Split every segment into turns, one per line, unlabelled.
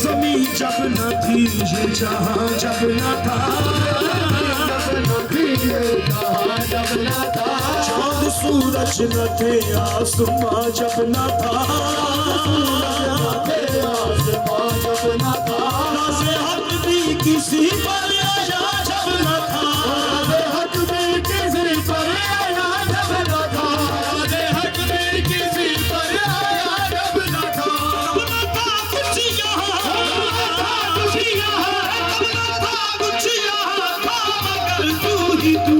जमीन जब न थी ये जहां जब न था, जब न था चांद सूरज न थे आसमां जब न था, आसमां जब न था नाज़े हक भी किसी पर आया जब न था, नाज़े हक भी किसी पर आया जब न था, नाज़े हक भी किसी पर आया जब न था, तब न था कुछ यहाँ, कुछ यहाँ, तब न था कुछ यहाँ था मगर तू ही तू।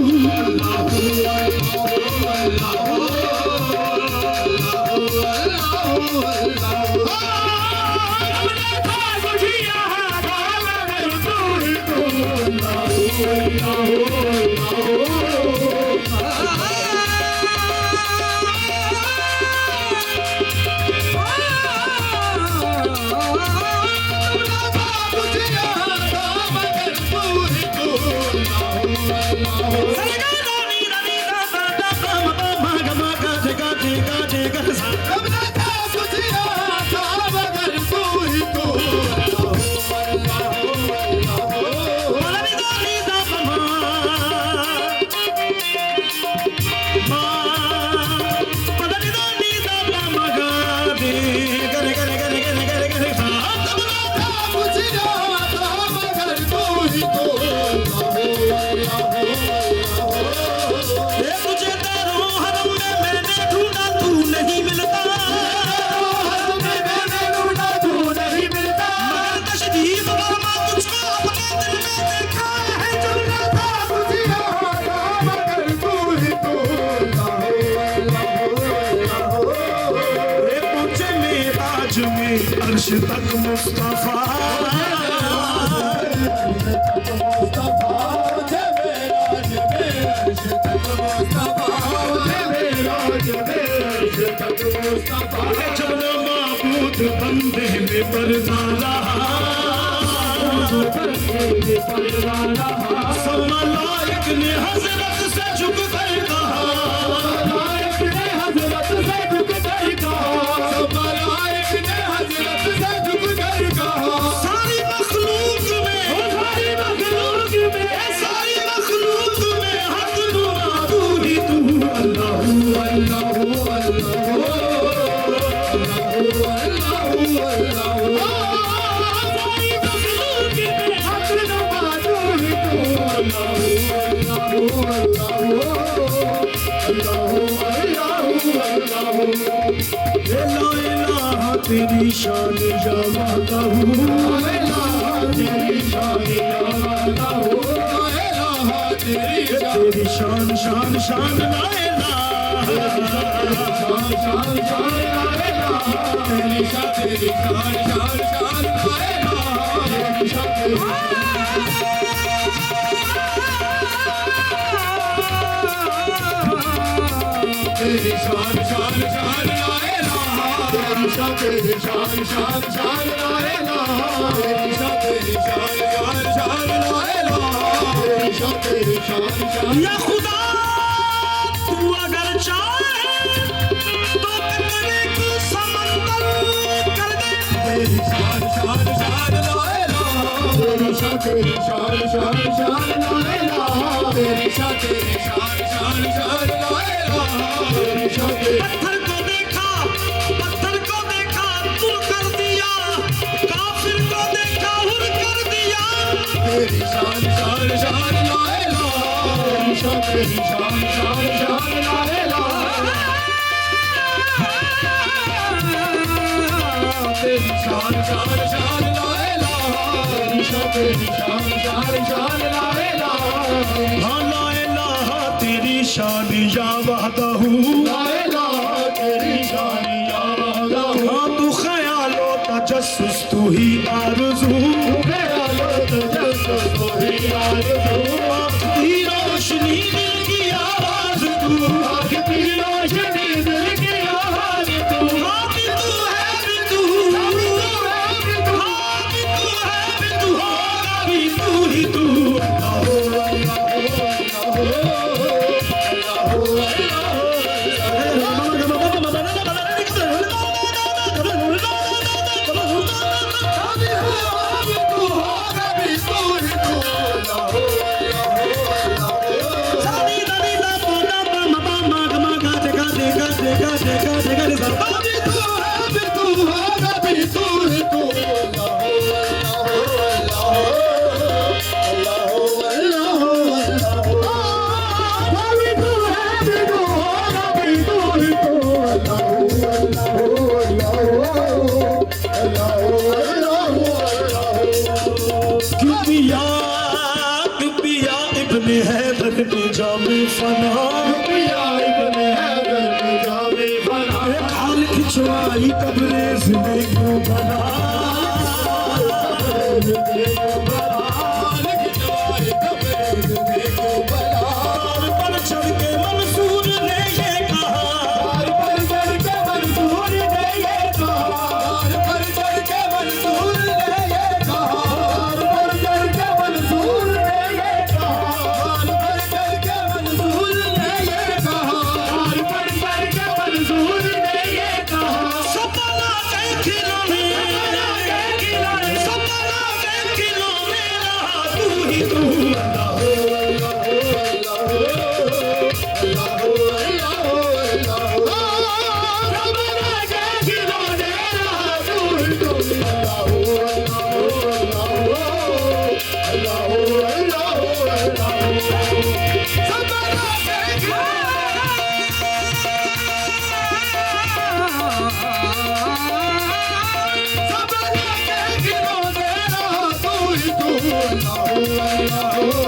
अर्श तक मुस्तफा जब माबूद बंदे में पर्दा रहा, सब मलाइक ने हजरत से झुक कर कहा, मलाइक ने हजरत से झुक कर कहा, सब मलाइक ने हजरत से झुक कर कहा, सारी मखलूक में, सारी मखलूक में, सारी मखलूक में हक नुमा तू ही तू। अल्लाह अल्लाह अल्लाह तेरी शान जावाता हूँ, तेरी शान जावाता हूँ, तेरी शान शान शान लाएला, शान शान शान लाएला, तेरी शान शान शान लाएला, तेरी शान तेरी शान शान शान लाएला, तेरी शान शान शान लाएला, तेरी शान शान शान लाएला, तेरी शान शान। या खुदा तू अगर चाहे तो तेरे को समंदर कर दे, तेरी शान शान शान लाएला, तेरी शान शान शान लाएला, तेरी शान शान शान लाएला, तेरी शान। पत्थर को देखा तू कर दिया, काफिर को देखा हुर कर दिया, तेरी शान शान शान लाएला, तेरी शान शान शान लाएला, तेरी शान शान शान लाएला, तेरी शान शान शान लाएला, हाँ लाएला तेरी शान या वहदहू, लाएला तेरी शान या वहदहू, हाँ तू ख्यालो तजस्सुस तू ही आरज़ू, ख्यालो तजस्सुस तू ही आरज़ू, आँख की रोशनी दिल की आवाज़ तू, आँख की रोशनी दिल की आवाज़ तू, हाँ भी तू है भी तू, हाँ भी तू है भी तू, हाँ भी तू है भी तू, होगा भी तू ही तू। जावे फना
पिया इब्ने हैदर में जावे फना
खाल खिंचवाई तबरेज में क्यों बना पर चढ़ के मंसूर ने ये कहा
पर चढ़ के मंसूर ने ये कहा पर चढ़ के मंसूर ने ये कहा पर चढ़ के मंसूर ने ये कहा पर चढ़ के मंसूर ने ये कहा पर चढ़ के मंसूर ने ये कहा
सपना के खिलौने सपना के खिलौने रहा तू ही तू
Allah